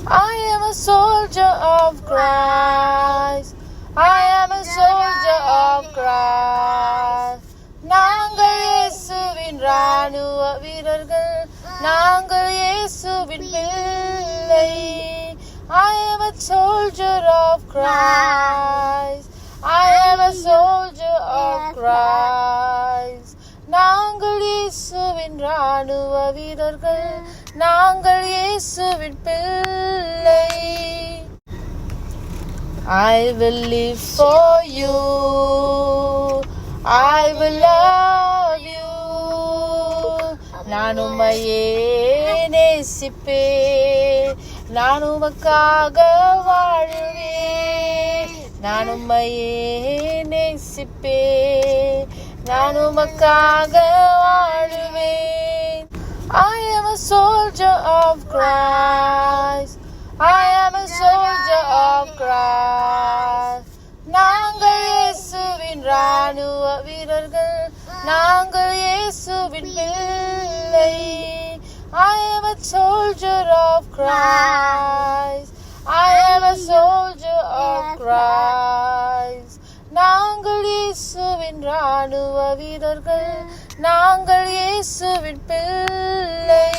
I am a soldier of Christ. I am a soldier of Christ. நாங்கள் இயேசுவின் ராணுவ வீரர்கள், நாங்கள் இயேசுவின் பிள்ளை. I am a soldier of Christ. I am a soldier of Christ. நாங்கள் இயேசுவின் ராணுவ வீரர்கள், நாங்கள் இயேசுவின் பிள்ளை. I will live for you. I will love you. நான் உம்மையே நேசிப்பேன், நான் உமக்காக வாழுவேன். நான் உம்மையே நேசிப்பேன், நான் உமக்காக வாழுவேன். I am a soldier of Christ. I am a soldier of Christ. நாங்கள் இயேசுவின் ராணுவ வீரர்கள், நாங்கள் இயேசுவின் பிள்ளை. I am a soldier of Christ. I am a soldier of Christ. நாங்கள் இயேசுவின் ராணுவ வீரர்கள், நாங்கள் இயேசுவின் பிள்ளை.